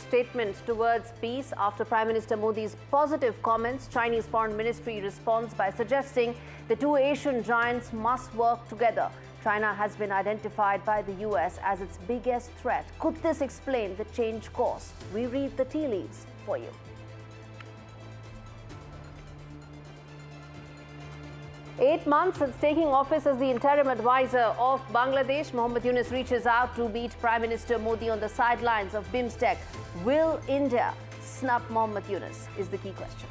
statement towards peace after Prime Minister Modi's positive comments. Chinese Foreign Ministry responds by suggesting the two Asian giants must work together. China has been identified by the US as its biggest threat. Could this explain the change course? We read the tea leaves for you. 8 months since taking office as the interim advisor of Bangladesh, Mohammad Yunus reaches out to meet Prime Minister Modi on the sidelines of BIMSTEC. Will India snub Mohammad Yunus is the key question.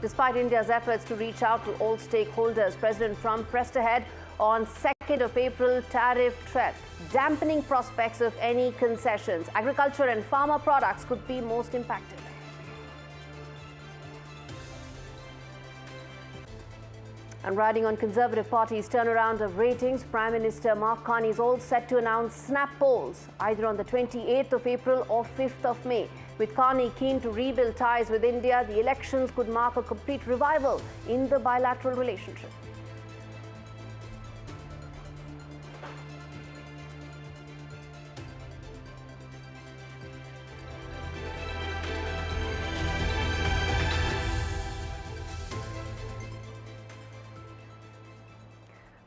Despite India's efforts to reach out to all stakeholders, President Trump pressed ahead on 2nd of April tariff threat, dampening prospects of any concessions. Agriculture and farmer products could be most impacted. And riding on Conservative Party's turnaround of ratings, Prime Minister Mark Carney is all set to announce snap polls either on the 28th of April or 5th of May. With Carney keen to rebuild ties with India, the elections could mark a complete revival in the bilateral relationship.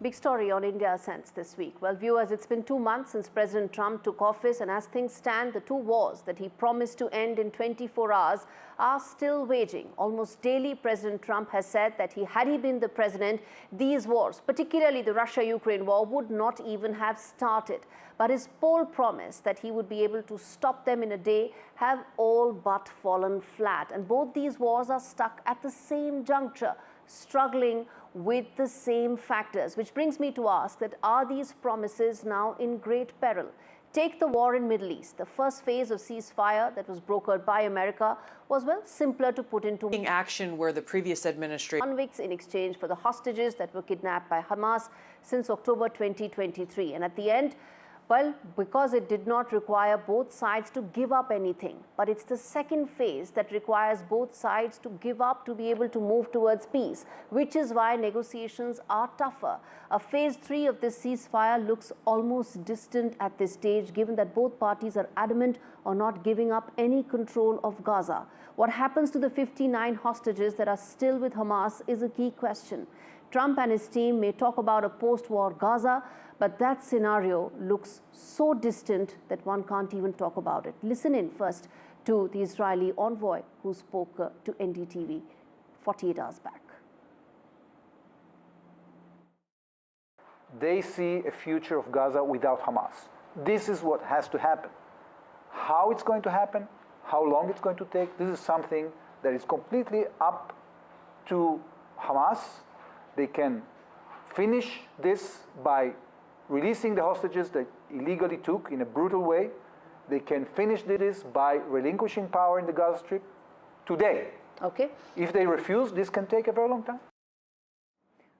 Big story on India Ascents this week. Well, viewers, it's been 2 months since President Trump took office, and as things stand, the two wars that he promised to end in 24 hours are still waging. Almost daily, President Trump has said that had he been the president, these wars, particularly the Russia-Ukraine war, would not even have started. But his poll promise that he would be able to stop them in a day have all but fallen flat. And both these wars are stuck at the same juncture, struggling with the same factors, which brings me to ask that are these promises now in great peril? Take the war in Middle East. The first phase of ceasefire that was brokered by America was, well, simpler to put into action where the previous administration convicts in exchange for the hostages that were kidnapped by Hamas since October 2023. And at the end, well, because it did not require both sides to give up anything. But it's the second phase that requires both sides to give up to be able to move towards peace, which is why negotiations are tougher. A phase 3 of this ceasefire looks almost distant at this stage, given that both parties are adamant on not giving up any control of Gaza. What happens to the 59 hostages that are still with Hamas is a key question. Trump and his team may talk about a post-war Gaza, but that scenario looks so distant that one can't even talk about it. Listen in first to the Israeli envoy who spoke to NDTV 48 hours back. They see a future of Gaza without Hamas. This is what has to happen. How it's going to happen, how long it's going to take, this is something that is completely up to Hamas. They can finish this by releasing the hostages that illegally took in a brutal way. They can finish this by relinquishing power in the Gaza Strip today. Okay. If they refuse, this can take a very long time.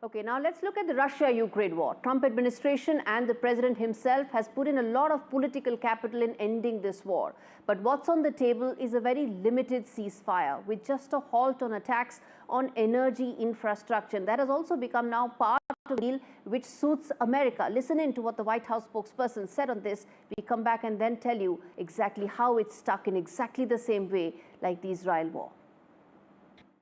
Okay, now let's look at the Russia-Ukraine war. Trump administration and the president himself has put in a lot of political capital in ending this war. But what's on the table is a very limited ceasefire with just a halt on attacks on energy infrastructure. And that has also become now part of the deal which suits America. Listen in to what the White House spokesperson said on this. We come back and then tell you exactly how it's stuck in exactly the same way like the Israel war.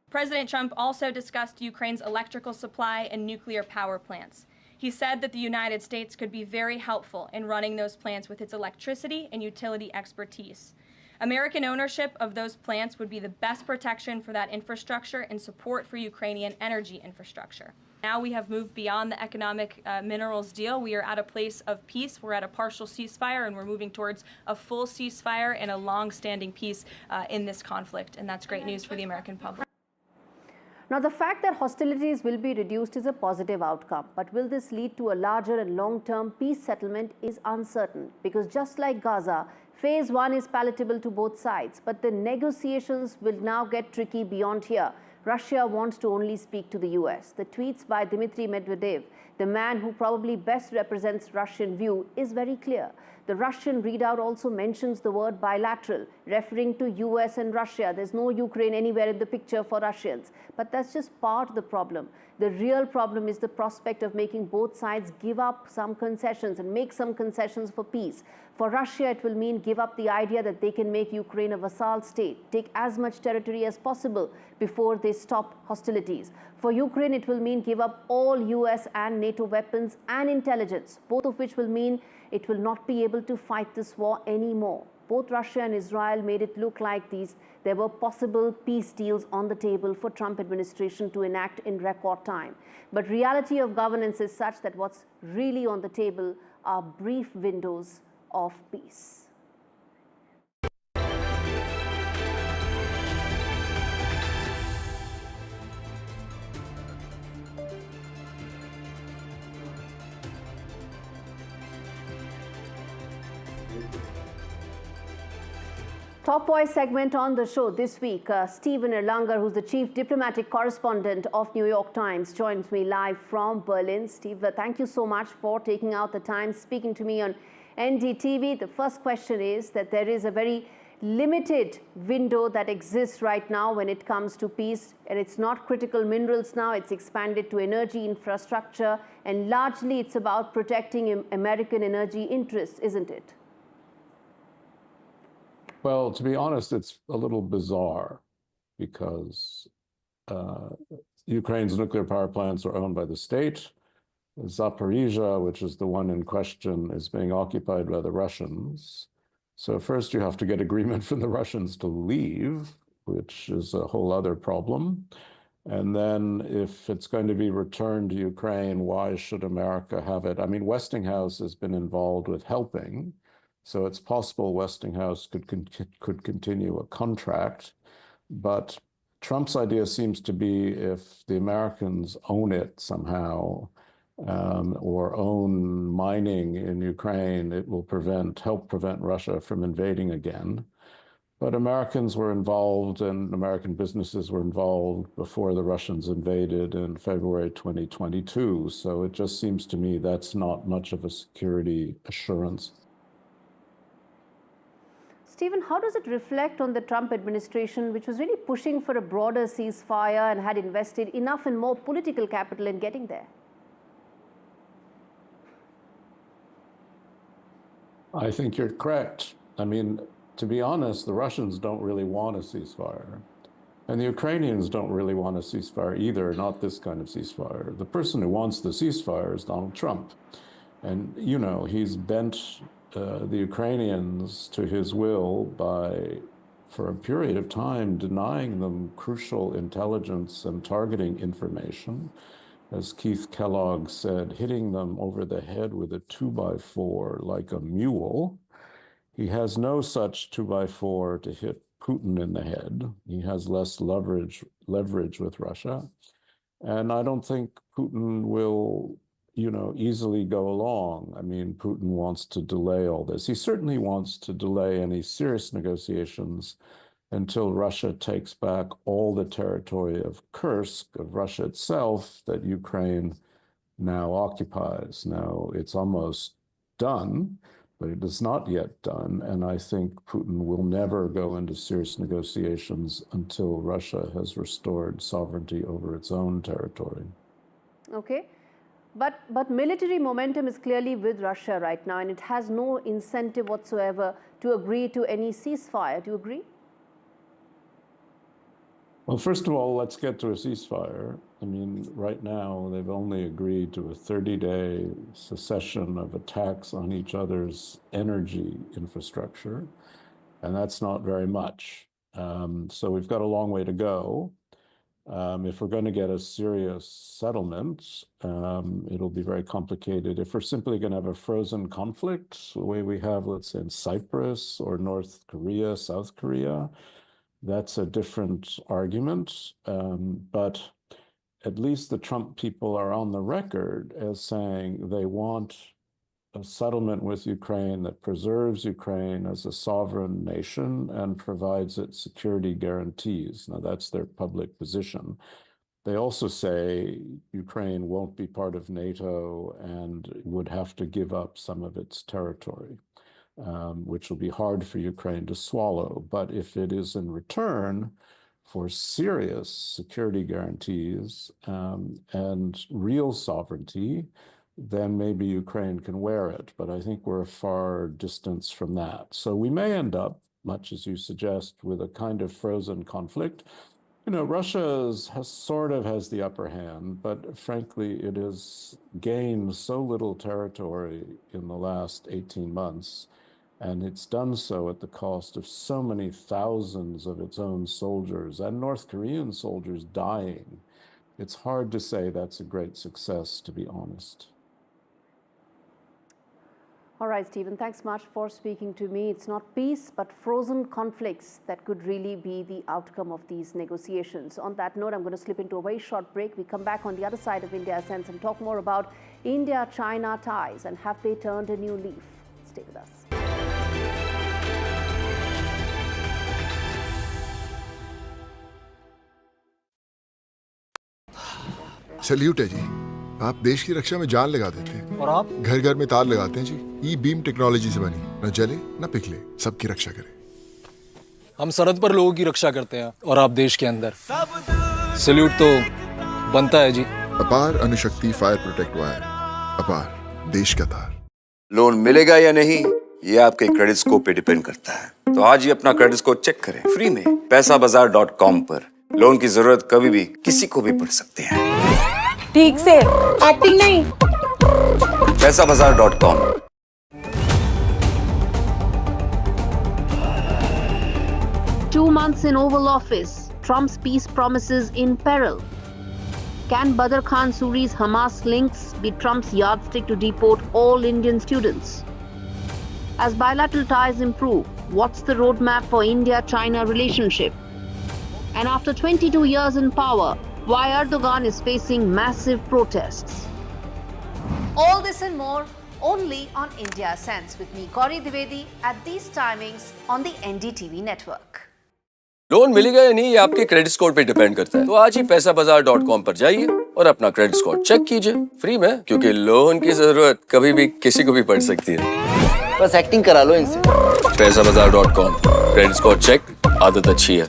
President Trump also discussed Ukraine's electrical supply and nuclear power plants. He said that the United States could be very helpful in running those plants with its electricity and utility expertise. American ownership of those plants would be the best protection for that infrastructure and support for Ukrainian energy infrastructure. Now we have moved beyond the economic minerals deal. We are at a place of peace. We're at a partial ceasefire, and we're moving towards a full ceasefire and a long-standing peace in this conflict. And that's great news for the American public. Now, the fact that hostilities will be reduced is a positive outcome, but will this lead to a larger and long-term peace settlement is uncertain, because just like Gaza, phase 1 is palatable to both sides, but the negotiations will now get tricky beyond here. Russia wants to only speak to the US. The tweets by Dmitry Medvedev the man who probably best represents Russian view, is very clear. The Russian readout also mentions the word bilateral, referring to US and Russia. There's no Ukraine anywhere in the picture for Russians. But that's just part of the problem. The real problem is the prospect of making both sides give up some concessions and make some concessions for peace. For Russia, it will mean give up the idea that they can make Ukraine a vassal state, take as much territory as possible before they stop hostilities. For Ukraine, it will mean give up all US and NATO weapons and intelligence, both of which will mean it will not be able to fight this war anymore. Both Russia and Israel made it look like there were possible peace deals on the table for Trump administration to enact in record time. But reality of governance is such that what's really on the table are brief windows of peace. Top Voice segment on the show this week. Stephen Erlanger, who's the chief diplomatic correspondent of New York Times, joins me live from Berlin. Steve, thank you so much for taking out the time, speaking to me on NDTV. The first question is that there is a very limited window that exists right now when it comes to peace, and it's not critical minerals now, it's expanded to energy infrastructure, and largely it's about protecting American energy interests, isn't it? Well, to be honest, it's a little bizarre because Ukraine's nuclear power plants are owned by the state. Zaporizhzhia, which is the one in question, is being occupied by the Russians. So first you have to get agreement from the Russians to leave, which is a whole other problem. And then if it's going to be returned to Ukraine, why should America have it? I mean, Westinghouse has been involved with helping. So it's possible Westinghouse could continue a contract, but Trump's idea seems to be if the Americans own it somehow or own mining in Ukraine, it will help prevent Russia from invading again. But Americans were involved and American businesses were involved before the Russians invaded in February 2022. So it just seems to me that's not much of a security assurance. Stephen, how does it reflect on the Trump administration, which was really pushing for a broader ceasefire and had invested enough and more political capital in getting there? I think you're correct. I mean, to be honest, the Russians don't really want a ceasefire. And the Ukrainians don't really want a ceasefire either, not this kind of ceasefire. The person who wants the ceasefire is Donald Trump. And, you know, he's bent the Ukrainians to his will by, for a period of time, denying them crucial intelligence and targeting information. As Keith Kellogg said, hitting them over the head with a 2x4 like a mule. He has no such 2x4 to hit Putin in the head. He has less leverage with Russia. And I don't think Putin will easily go along. I mean, Putin wants to delay all this. He certainly wants to delay any serious negotiations until Russia takes back all the territory of Kursk, of Russia itself, that Ukraine now occupies. Now, it's almost done, but it is not yet done. And I think Putin will never go into serious negotiations until Russia has restored sovereignty over its own territory. Okay. But military momentum is clearly with Russia right now, and it has no incentive whatsoever to agree to any ceasefire. Do you agree? Well, first of all, let's get to a ceasefire. I mean, right now, they've only agreed to a 30-day cessation of attacks on each other's energy infrastructure, and that's not very much. So we've got a long way to go. If we're going to get a serious settlement, it'll be very complicated. If we're simply going to have a frozen conflict, the way we have, let's say, in Cyprus or North Korea, South Korea, that's a different argument. But at least the Trump people are on the record as saying they want a settlement with Ukraine that preserves Ukraine as a sovereign nation and provides it security guarantees. Now, that's their public position. They also say Ukraine won't be part of NATO and would have to give up some of its territory, which will be hard for Ukraine to swallow. But if it is in return for serious security guarantees and real sovereignty, then maybe Ukraine can wear it. But I think we're a far distance from that. So we may end up, much as you suggest, with a kind of frozen conflict. You know, Russia has the upper hand, but frankly, it has gained so little territory in the last 18 months, and it's done so at the cost of so many thousands of its own soldiers and North Korean soldiers dying. It's hard to say that's a great success, to be honest. All right, Stephen, thanks much for speaking to me. It's not peace, but frozen conflicts that could really be the outcome of these negotiations. On that note, I'm going to slip into a very short break. We come back on the other side of India Sense and talk more about India-China ties and have they turned a new leaf. Stay with us. Salute है जी, आप देश की रक्षा में जान लगा देते हैं और आप घर घर में तार लगाते हैं जी। ई बीम टेक्नोलॉजी से बनी, न जले न पिघले, सबकी रक्षा करे। हम सरहद पर लोगों की रक्षा करते हैं और आप देश के अंदर। सल्यूट तो बनता है जी। अपार अणुशक्ति फायर प्रोटेक्ट वायर, अपार देश का तार। लोन मिलेगा या नहीं, ये आपके क्रेडिट स्कोर पे डिपेंड करता है। तो आज ही अपना क्रेडिट स्कोर चेक करें फ्री में पैसाबाजार.com पर। लोन की जरूरत कभी भी किसी को भी पड़ सकती है। ठीक से एक्टिंग नहीं। पैसाबाजार.com। Two months in Oval Office, Trump's peace promises in peril. Can Badr Khan Suri's Hamas links be Trump's yardstick to deport all Indian students? As bilateral ties improve, what's the roadmap for India-China relationship? And after 22 years in power, why Erdogan is facing massive protests? All this and more only on India Sense with me, Gaurie Dwivedi, at these timings on the NDTV network. Loan मिलेगा या नहीं, ये आपके credit score पे depend करता है। तो आज ही पैसाबाजार.com पर जाइए और अपना क्रेडिट स्कोर चेक कीजिए फ्री में, क्योंकि लोन की जरूरत कभी भी किसी को भी पड़ सकती है। बस एक्टिंग करा लो इनसे। पैसाबाजार.com, क्रेडिट स्कोर चेक, आदत अच्छी है।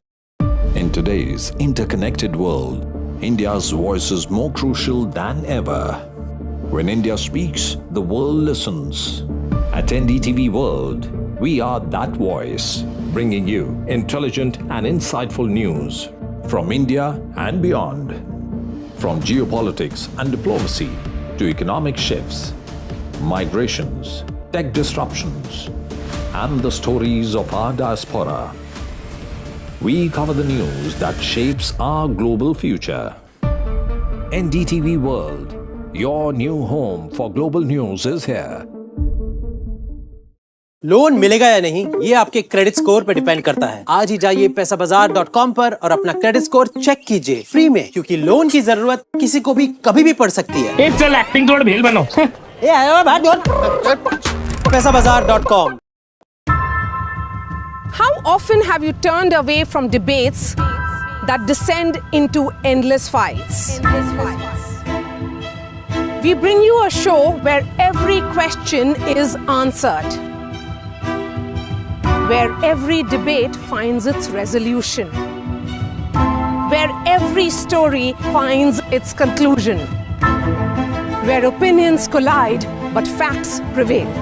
In today's interconnected world, India's voice is more crucial than ever. When India speaks, the world listens. At NDTV World, we are that voice, bringing you intelligent and insightful news from India and beyond. From geopolitics and diplomacy to economic shifts, migrations, tech disruptions, and the stories of our diaspora. We cover the news that shapes our global future. NDTV World, your new home for global news is here. Loan मिलेगा या नहीं, ये आपके credit score पे depend करता है। आज ही जाइए पैसाबाजार.com पर और अपना क्रेडिट स्कोर चेक कीजिए फ्री में, क्योंकि लोन की जरूरत किसी को भी कभी भी पड़ सकती है। चल एक्टिंग थोड़ा भेल बनो। ये आया बात पैसाबाजार.com। How often have you turned away from debates that descend into endless fights? We bring you a show where every question is answered, where every debate finds its resolution, where every story finds its conclusion, where opinions collide but facts prevail,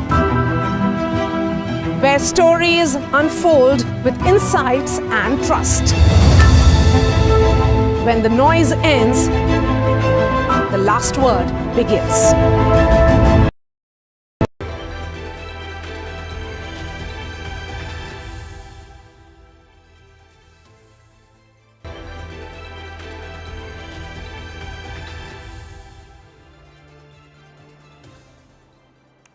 where stories unfold with insights and trust. When the noise ends, the last word begins.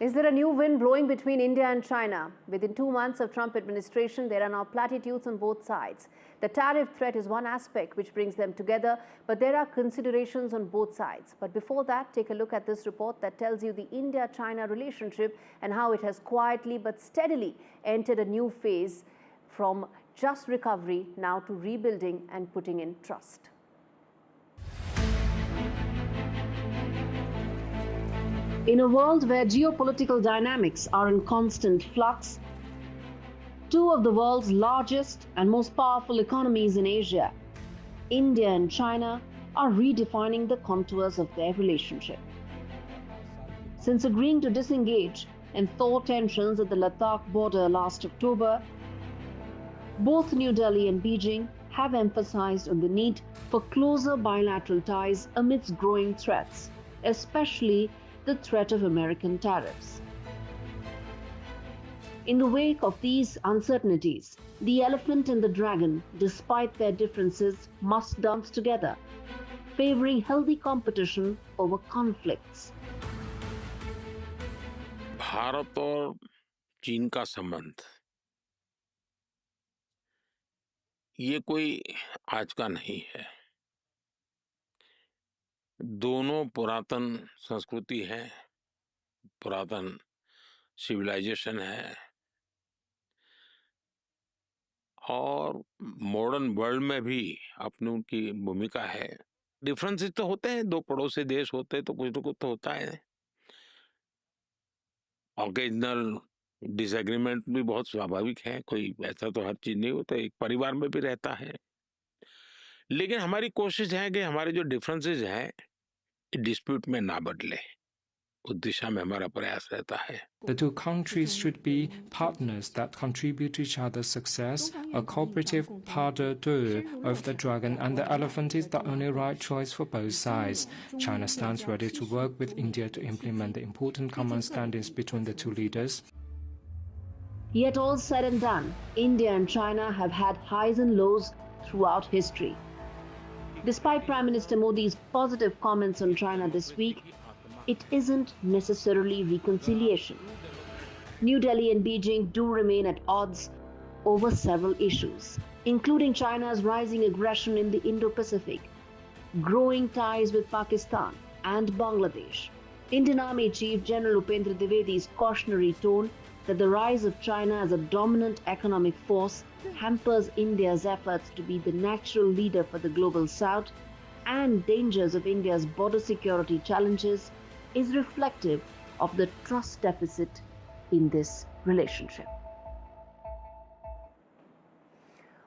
Is there a new wind blowing between India and China? Within 2 months of Trump administration, there are now platitudes on both sides. The tariff threat is one aspect which brings them together, but there are considerations on both sides. But before that, take a look at this report that tells you the India-China relationship and how it has quietly but steadily entered a new phase from just recovery now to rebuilding and putting in trust. In a world where geopolitical dynamics are in constant flux, two of the world's largest and most powerful economies in Asia, India and China, are redefining the contours of their relationship. Since agreeing to disengage and thaw tensions at the Ladakh border last October, both New Delhi and Beijing have emphasized on the need for closer bilateral ties amidst growing threats, especially the threat of American tariffs. In the wake of these uncertainties, the elephant and the dragon, despite their differences, must dance together, favoring healthy competition over conflicts. Bharat और चीन का संबंध ये कोई आज का नहीं है। दोनों पुरातन संस्कृति है, पुरातन सिविलाइजेशन है और मॉडर्न वर्ल्ड में भी अपनी उनकी भूमिका है। डिफरेंसेस तो होते हैं, दो पड़ोसी देश होते हैं तो कुछ ना कुछ तो होता है। ऑकेजनल डिसएग्रीमेंट भी बहुत स्वाभाविक है, कोई ऐसा तो हर चीज नहीं होता, एक परिवार में भी रहता है। लेकिन हमारी कोशिश है कि हमारे जो डिफरेंसेस हैं डिस्प्यूट में ना बदले, उस दिशा में हमारा प्रयास रहता है। The two countries should be partners that contribute to each other's success. A cooperative pas de deux of the dragon and the elephant is the only right choice for both sides. China stands ready to work with India to implement the important common standards between the two leaders. Yet all said and done, India and China have had highs and lows throughout history. Despite Prime Minister Modi's positive comments on China this week, it isn't necessarily reconciliation. New Delhi and Beijing do remain at odds over several issues, including China's rising aggression in the Indo-Pacific, growing ties with Pakistan and Bangladesh, Indian Army Chief General Upendra Dwivedi's cautionary tone that the rise of China as a dominant economic force hampers India's efforts to be the natural leader for the global South, and dangers of India's border security challenges is reflective of the trust deficit in this relationship.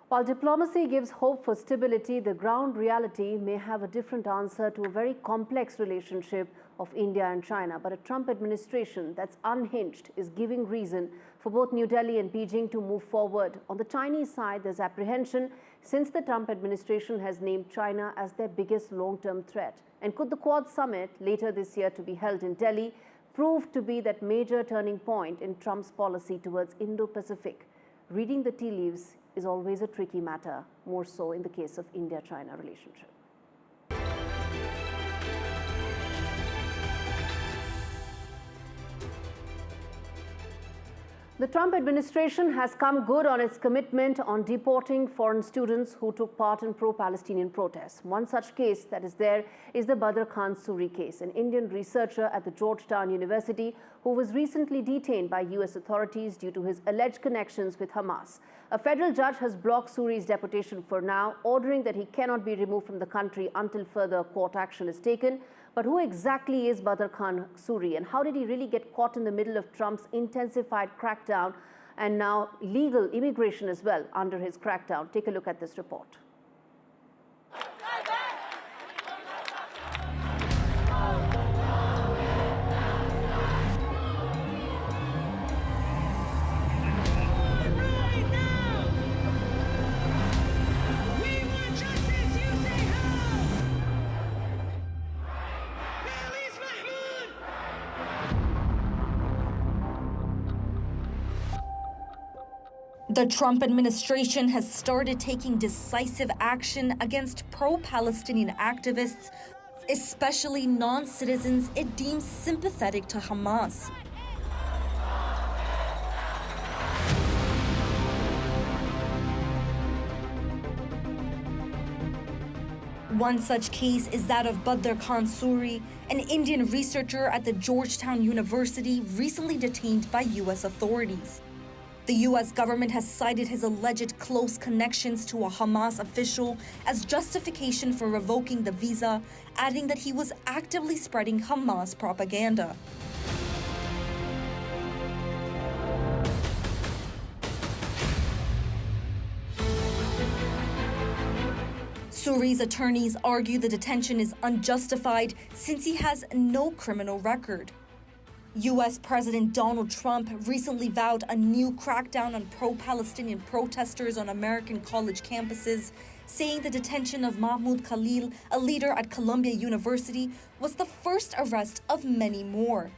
While diplomacy gives hope for stability, the ground reality may have a different answer to a very complex relationship of India and China. But a Trump administration that's unhinged is giving reason for both New Delhi and Beijing to move forward. On the Chinese side, there's apprehension since the Trump administration has named China as their biggest long-term threat. And could the Quad summit later this year to be held in Delhi prove to be that major turning point in Trump's policy towards Indo-Pacific? Reading the tea leaves is always a tricky matter, more so in the case of India-China relationship. The Trump administration has come good on its commitment on deporting foreign students who took part in pro-Palestinian protests. One such case that is there is the Badr Khan Suri case, an Indian researcher at the Georgetown University who was recently detained by US authorities due to his alleged connections with Hamas. A federal judge has blocked Suri's deportation for now, ordering that he cannot be removed from the country until further court action is taken. But who exactly is Badr Khan Suri, and how did he really get caught in the middle of Trump's intensified crackdown and now legal immigration as well under his crackdown? Take a look at this report. The Trump administration has started taking decisive action against pro-Palestinian activists, especially non-citizens it deems sympathetic to Hamas. One such case is that of Badr Khan Suri, an Indian researcher at the Georgetown University recently detained by US authorities. The US government has cited his alleged close connections to a Hamas official as justification for revoking the visa, adding that he was actively spreading Hamas propaganda. Suri's attorneys argue the detention is unjustified since he has no criminal record. U.S. President Donald Trump recently vowed a new crackdown on pro-Palestinian protesters on American college campuses, saying the detention of Mahmoud Khalil, a leader at Columbia University, was the first arrest of many more.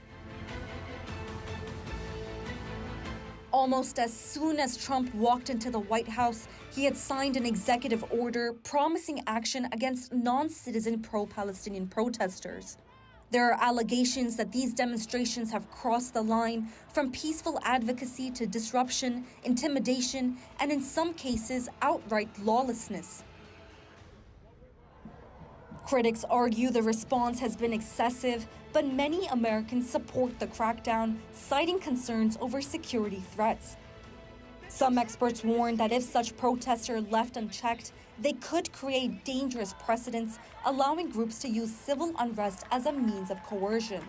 Almost as soon as Trump walked into the White House, he had signed an executive order promising action against non-citizen pro-Palestinian protesters. There are allegations that these demonstrations have crossed the line from peaceful advocacy to disruption, intimidation, and in some cases, outright lawlessness. Critics argue the response has been excessive, but many Americans support the crackdown, citing concerns over security threats. Some experts warn that if such protests are left unchecked, they could create dangerous precedents, allowing groups to use civil unrest as a means of coercion.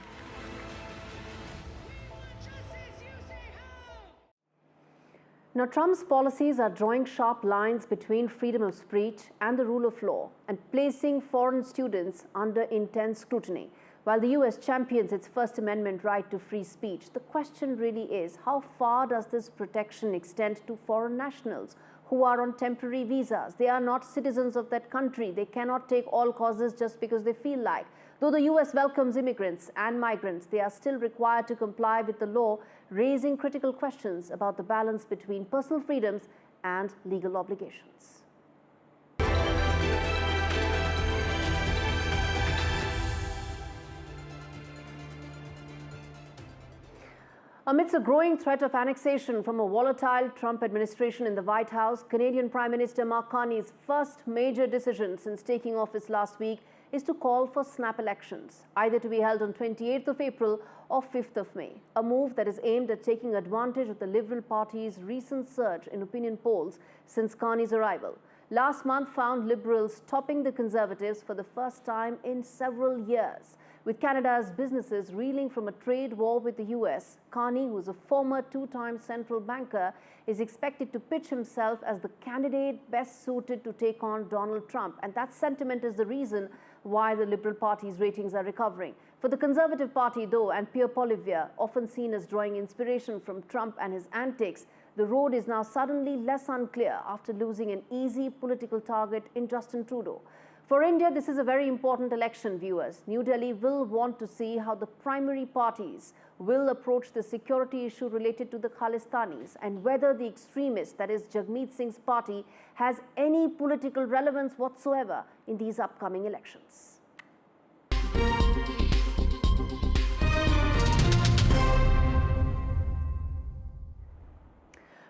Now, Trump's policies are drawing sharp lines between freedom of speech and the rule of law and placing foreign students under intense scrutiny. While the US champions its First Amendment right to free speech, the question really is, how far does this protection extend to foreign nationals who are on temporary visas? They are not citizens of that country. They cannot take all causes just because they feel like. Though the US welcomes immigrants and migrants, they are still required to comply with the law, raising critical questions about the balance between personal freedoms and legal obligations. Amidst a growing threat of annexation from a volatile Trump administration in the White House, Canadian Prime Minister Mark Carney's first major decision since taking office last week is to call for snap elections, either to be held on 28th of April or 5th of May, a move that is aimed at taking advantage of the Liberal Party's recent surge in opinion polls since Carney's arrival. Last month found Liberals topping the Conservatives for the first time in several years. With Canada's businesses reeling from a trade war with the US, Carney, who is a former two-time central banker, is expected to pitch himself as the candidate best suited to take on Donald Trump. And that sentiment is the reason why the Liberal Party's ratings are recovering. For the Conservative Party, though, and Pierre Poilievre, often seen as drawing inspiration from Trump and his antics, the road is now suddenly less unclear after losing an easy political target in Justin Trudeau. For India, this is a very important election, viewers. New Delhi will want to see how the primary parties will approach the security issue related to the Khalistanis and whether the extremist, that is Jagmeet Singh's party, has any political relevance whatsoever in these upcoming elections.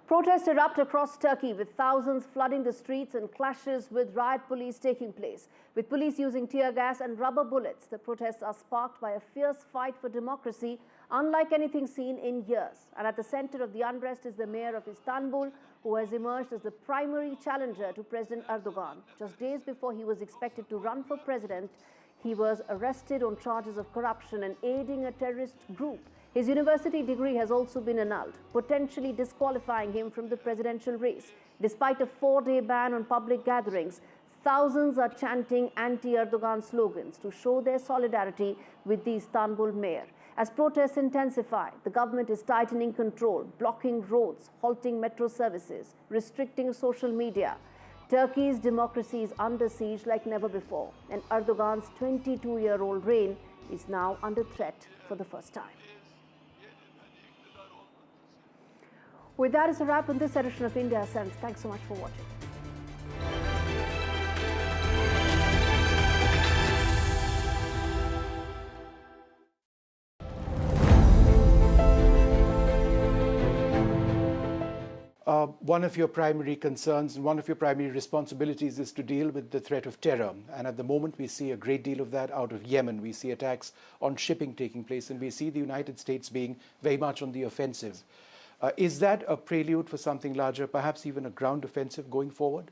Protests erupt across Turkey, with thousands flooding the streets and clashes with riot police taking place. With police using tear gas and rubber bullets, the protests are sparked by a fierce fight for democracy, unlike anything seen in years. And at the center of the unrest is the mayor of Istanbul, who has emerged as the primary challenger to President Erdogan. Just days before he was expected to run for president, he was arrested on charges of corruption and aiding a terrorist group. His university degree has also been annulled, potentially disqualifying him from the presidential race. Despite a 4-day ban on public gatherings, thousands are chanting anti-Erdogan slogans to show their solidarity with the Istanbul mayor. As protests intensify, the government is tightening control, blocking roads, halting metro services, restricting social media. Turkey's democracy is under siege like never before, and Erdogan's 22-year-old reign is now under threat for the first time. With that, is a wrap on this edition of India Sense. Thanks so much for watching. One of your primary concerns and one of your primary responsibilities is to deal with the threat of terror. And at the moment, we see a great deal of that out of Yemen. We see attacks on shipping taking place, and we see the United States being very much on the offensive. Is that a prelude for something larger, perhaps even a ground offensive going forward?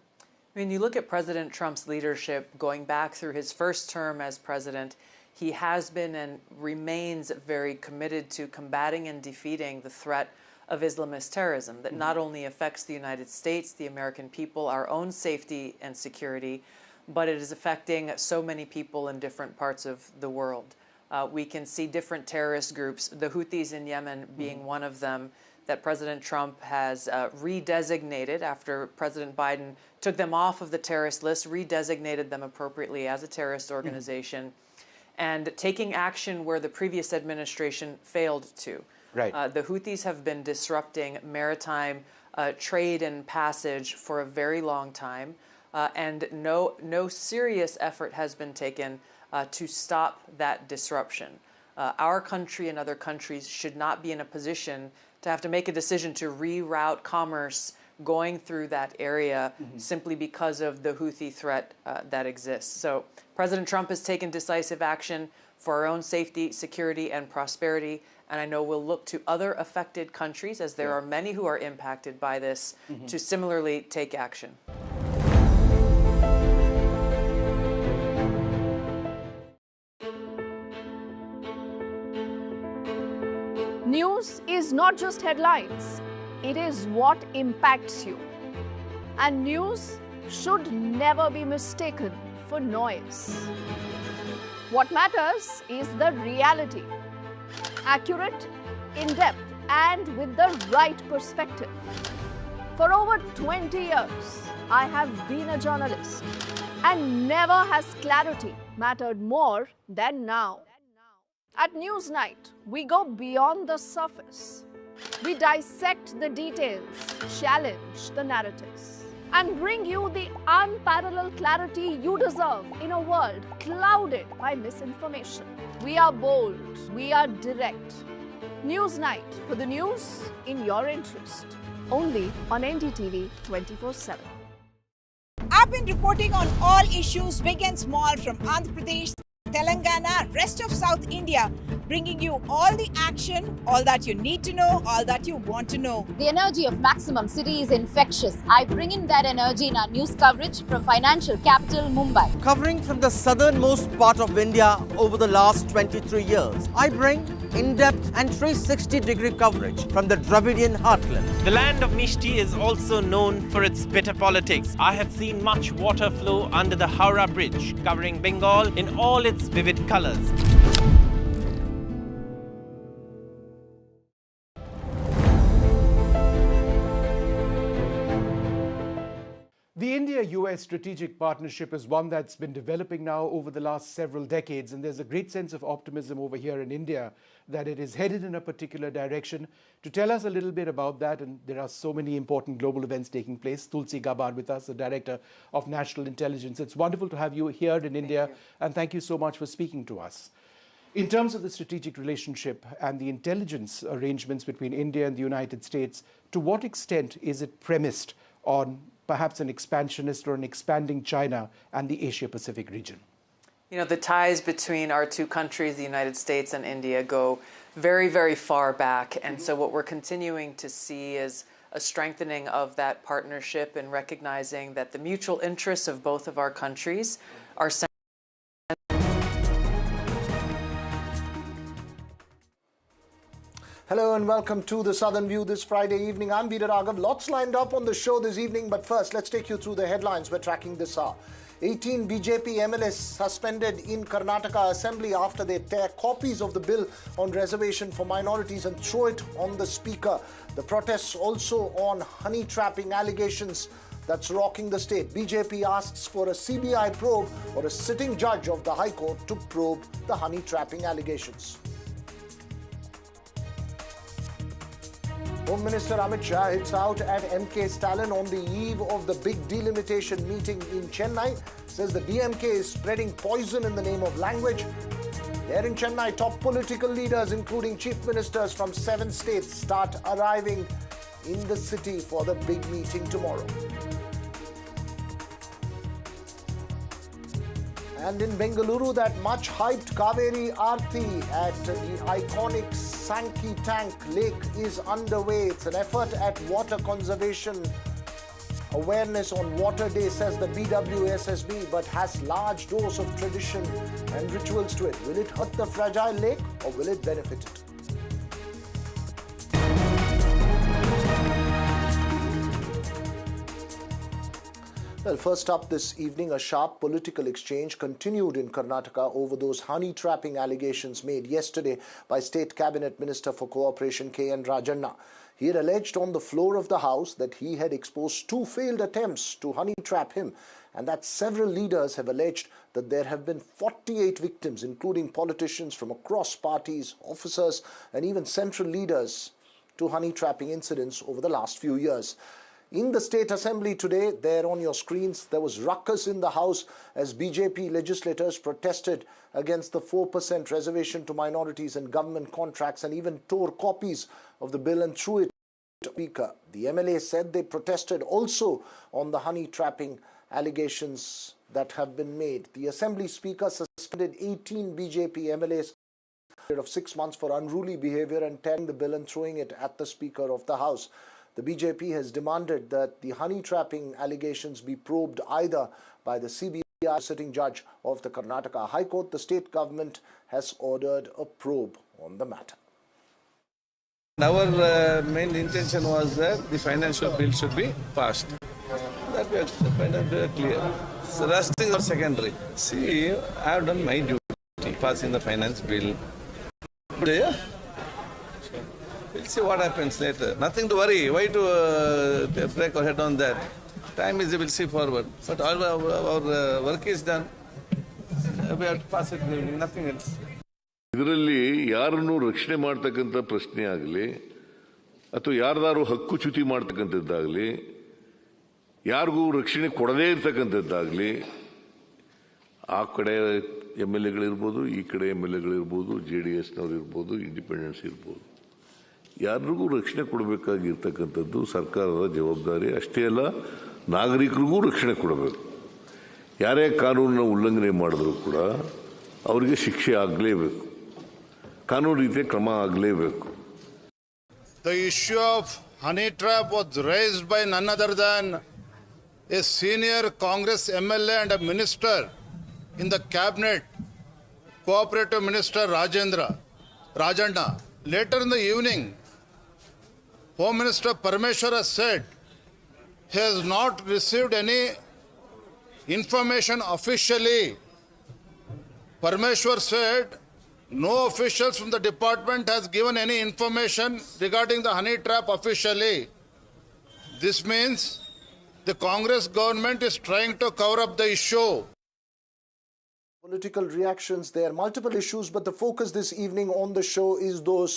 I mean, you look at President Trump's leadership going back through his first term as president, he has been and remains very committed to combating and defeating the threat of Islamist terrorism that not only affects the United States, the American people, our own safety and security, but it is affecting so many people in different parts of the world. We can see different terrorist groups, the Houthis in Yemen being one of them, that President Trump has redesignated after President Biden took them off of the terrorist list, redesignated them appropriately as a terrorist organization, and taking action where the previous administration failed to. Right. The Houthis have been disrupting maritime trade and passage for a very long time, and no serious effort has been taken to stop that disruption. Our country and other countries should not be in a position to have to make a decision to reroute commerce going through that area simply because of the Houthi threat that exists. So President Trump has taken decisive action for our own safety, security, and prosperity. And I know we'll look to other affected countries, as there are many who are impacted by this, to similarly take action. News is not just headlines, it is what impacts you. And news should never be mistaken for noise. What matters is the reality. Accurate, in-depth, and with the right perspective. For over 20 years, I have been a journalist, and never has clarity mattered more than now. At Newsnight, we go beyond the surface. We dissect the details, challenge the narratives, and bring you the unparalleled clarity you deserve in a world clouded by misinformation. We are bold, we are direct. Newsnight, for the news in your interest. Only on NDTV 24/7. I've been reporting on all issues, big and small, from Andhra Pradesh, Telangana, rest of South India, bringing you all the action, all that you need to know, all that you want to know. The energy of Maximum City is infectious. I bring in that energy in our news coverage from financial capital Mumbai. Covering from the southernmost part of India over the last 23 years, I bring in-depth and 360-degree coverage from the Dwivedian heartland. The land of Mishti is also known for its bitter politics. I have seen much water flow under the Howrah Bridge, covering Bengal in all its vivid colors. The India-US strategic partnership is one that's been developing now over the last several decades, and there's a great sense of optimism over here in India that it is headed in a particular direction. To tell us a little bit about that, and there are so many important global events taking place, Tulsi Gabbard with us, the Director of National Intelligence. It's wonderful to have you here in India, and thank you so much for speaking to us. In terms of the strategic relationship and the intelligence arrangements between India and the United States, to what extent is it premised on perhaps an expansionist or an expanding China and the Asia-Pacific region? You know, the ties between our two countries, the United States and India, go very, very far back. And so what we're continuing to see is a strengthening of that partnership and recognizing that the mutual interests of both of our countries are central. Hello and welcome to the Southern View this Friday evening. I'm Veera Raghav. Lots lined up on the show this evening, but first let's take you through the headlines we're tracking this hour. 18 BJP MLAs suspended in Karnataka Assembly after they tear copies of the bill on reservation for minorities and throw it on the speaker. The protests also on honey trapping allegations that's rocking the state. BJP asks for a CBI probe or a sitting judge of the High Court to probe the honey trapping allegations. Home Minister Amit Shah hits out at MK Stalin on the eve of the big delimitation meeting in Chennai. Says the DMK is spreading poison in the name of language. There in Chennai, top political leaders, including chief ministers from 7 states, start arriving in the city for the big meeting tomorrow. And in Bengaluru, that much hyped Kaveri Aarti at the iconic Sankey Tank Lake is underway. It's an effort at water conservation awareness on Water Day, says the BWSSB, but has large dose of tradition and rituals to it. Will it hurt the fragile lake or will it benefit it? Well, first up this evening, a sharp political exchange continued in Karnataka over those honey trapping allegations made yesterday by State Cabinet Minister for Cooperation K.N. Rajanna. He had alleged on the floor of the House that he had exposed 2 failed attempts to honey trap him, and that several leaders have alleged that there have been 48 victims, including politicians from across parties, officers, and even central leaders, to honey trapping incidents over the last few years. In the State Assembly today, there on your screens, there was ruckus in the House as BJP legislators protested against the 4% reservation to minorities in government contracts and even tore copies of the bill and threw it to the Speaker. The MLA said they protested also on the honey trapping allegations that have been made. The Assembly Speaker suspended 18 BJP MLAs of 6 months for unruly behavior and tearing the bill and throwing it at the Speaker of the House. The BJP has demanded that the honey trapping allegations be probed either by the CBI sitting judge of the Karnataka High Court. The state government has ordered a probe on the matter. Our main intention was that the financial bill should be passed. That we are very clear. So rest things are secondary. See, I have done my duty, passing the finance bill. Yeah. We'll see what happens later. Nothing to worry. Why to break our head on that? Time is, we'll see forward. But our work is done. We have to pass it. Nothing else. ಇದರಲ್ಲಿ ಯಾರನ್ನು ರಕ್ಷಣೆ ಮಾಡ್ತಕ್ಕಂಥ ಪ್ರಶ್ನೆ ಆಗಲಿ ಅಥವಾ ಯಾರ್ದಾರು ಹಕ್ಕುಚ್ಯುತಿ ಮಾಡ್ತಕ್ಕಂಥದ್ದಾಗಲಿ ಯಾರಿಗೂ ರಕ್ಷಣೆ ಕೊಡದೇ ಇರ್ತಕ್ಕಂಥದ್ದಾಗಲಿ ಆ ಕಡೆ MLAಗಳಿರ್ಬೋದು ಈ ಕಡೆ MLAಗಳಿರ್ಬೋದು JDSನವರು ಇರ್ಬೋದು ಇಂಡಿಪೆಂಡೆನ್ಸ್ ಇರ್ಬೋದು ಯಾರಿಗೂ ರಕ್ಷಣೆ ಕೊಡಬೇಕಾಗಿರ್ತಕ್ಕಂಥದ್ದು ಸರ್ಕಾರದ ಜವಾಬ್ದಾರಿ. ಅಷ್ಟೇ ಅಲ್ಲ, ನಾಗರಿಕರಿಗೂ ರಕ್ಷಣೆ ಕೊಡಬೇಕು. ಯಾರೇ ಕಾನೂನನ್ನ ಉಲ್ಲಂಘನೆ ಮಾಡಿದ್ರು ಕೂಡ ಅವರಿಗೆ ಶಿಕ್ಷೆ ಆಗಲೇಬೇಕು, ಕಾನೂನು ರೀತಿಯ ಕ್ರಮ ಆಗಲೇಬೇಕು. The issue of honey trap was raised by none other than a senior Congress MLA and a minister in the cabinet, Cooperative Minister Rajanna. Later in the evening, Home Minister Parameshwar has said he has not received any information officially. Parameshwar said no officials from the department has given any information regarding the honey trap officially. This means the Congress government is trying to cover up the issue. Political reactions there, multiple issues, but the focus this evening on the show is those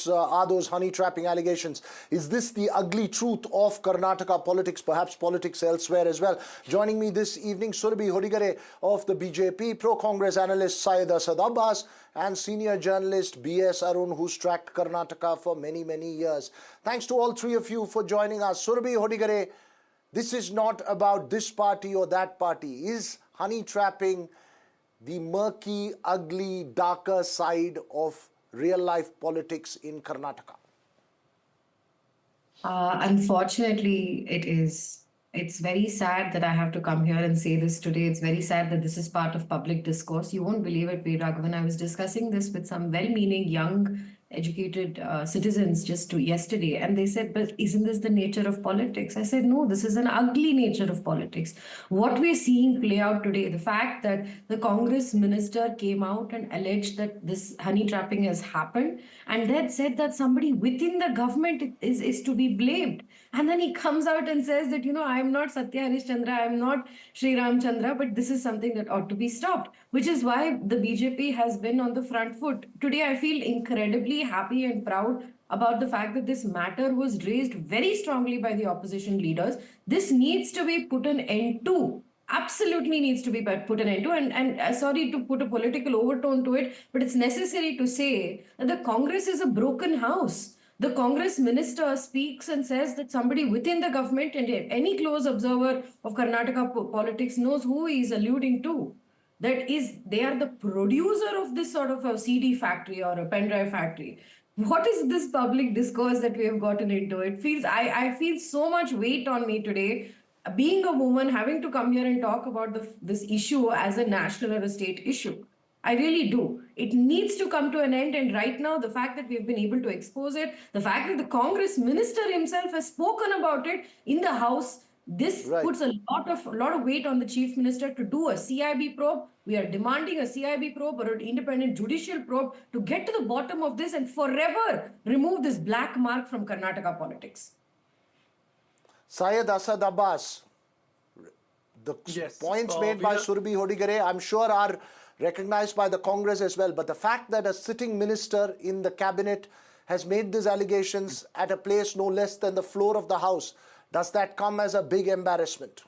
honey trapping allegations. Is this the ugly truth of Karnataka politics, perhaps politics elsewhere as well? Joining me this evening, Surabhi Hodigare of the BJP, pro-Congress analyst Syed Asad Abbas, and senior journalist B.S. Arun, who's tracked Karnataka for many, many years. Thanks to all three of you for joining us. Surabhi Hodigare, this is not about this party or that party. Is honey trapping the murky, ugly, darker side of real-life politics in Karnataka? Unfortunately, it is. It's very sad that I have to come here and say this today. It's very sad that this is part of public discourse. You won't believe it, Veeraghavan. I was discussing this with some well-meaning, young, educated citizens just yesterday, and they said, but isn't this the nature of politics? I said, no, this is an ugly nature of politics. What we're seeing play out today, the fact that the Congress minister came out and alleged that this honey trapping has happened, and then said that somebody within the government is to be blamed. And then he comes out and says that, I'm not Satya Harishchandra, I'm not Sri Ramchandra, but this is something that ought to be stopped, which is why the BJP has been on the front foot. Today, I feel incredibly happy and proud about the fact that this matter was raised very strongly by the opposition leaders. This needs to be put an end to. Absolutely needs to be put an end to. And sorry to put a political overtone to it, but it's necessary to say that the Congress is a broken house. The Congress minister speaks and says that somebody within the government, and any close observer of Karnataka politics knows who he is alluding to. That is, they are the producer of this sort of a CD factory or a pen drive factory. What is this public discourse that we have gotten into? It feels, I feel so much weight on me today, being a woman, having to come here and talk about this issue as a national or a state issue. I really do. It needs to come to an end. And right now, the fact that we've been able to expose it, the fact that the Congress minister himself has spoken about it in the House, This puts a lot of weight on the chief minister to do a CIB probe. We are demanding a CIB probe or an independent judicial probe to get to the bottom of this and forever remove this black mark from Karnataka politics. Syed Asad Abbas, the points made by Surbhi Hodigare, I'm sure are recognized by the Congress as well. But the fact that a sitting minister in the cabinet has made these allegations at a place no less than the floor of the House, does that come as a big embarrassment?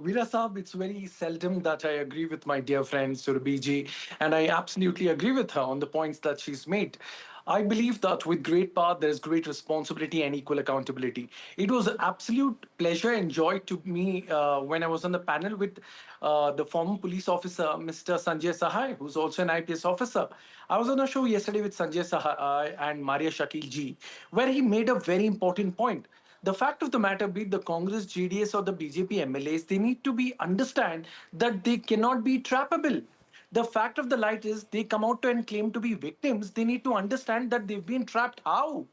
Veera Saab, it's very seldom that I agree with my dear friend Surbhi ji, and I absolutely agree with her on the points that she's made. I believe that with great power, there is great responsibility and equal accountability. It was an absolute pleasure and joy to me when I was on the panel with the former police officer, Mr. Sanjay Sahai, who's also an IPS officer. I was on a show yesterday with Sanjay Sahai and Maria Shakil ji, where he made a very important point. The fact of the matter, be it the Congress, GDS or the BJP MLAs, they need to understand that they cannot be trappable. The fact of the light is they come out and claim to be victims. They need to understand that they've been trapped. How?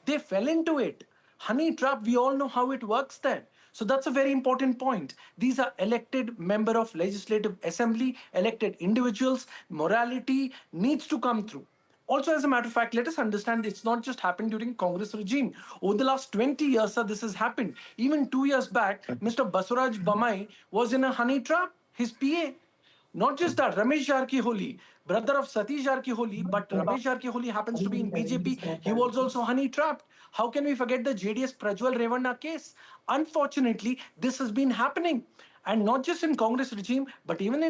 They fell into it. Honey trap, we all know how it works then. So that's a very important point. These are elected member of Legislative Assembly, elected individuals. Morality needs to come through. Also, as a matter of fact, let us understand it's not just happened during Congress regime. Over the last 20 years, sir, this has happened. Even 2 years back, Mr. Basuraj Bamai was in a honey trap, his PA. Not just that, Ramesh Jarkiholi, brother of Satish Jarkiholi, but Ramesh Jarkiholi happens to be in BJP. He was also honey trapped. How can we forget the JDS Prajwal Revanna case? Unfortunately, this has been happening. And not just in Congress regime, but even in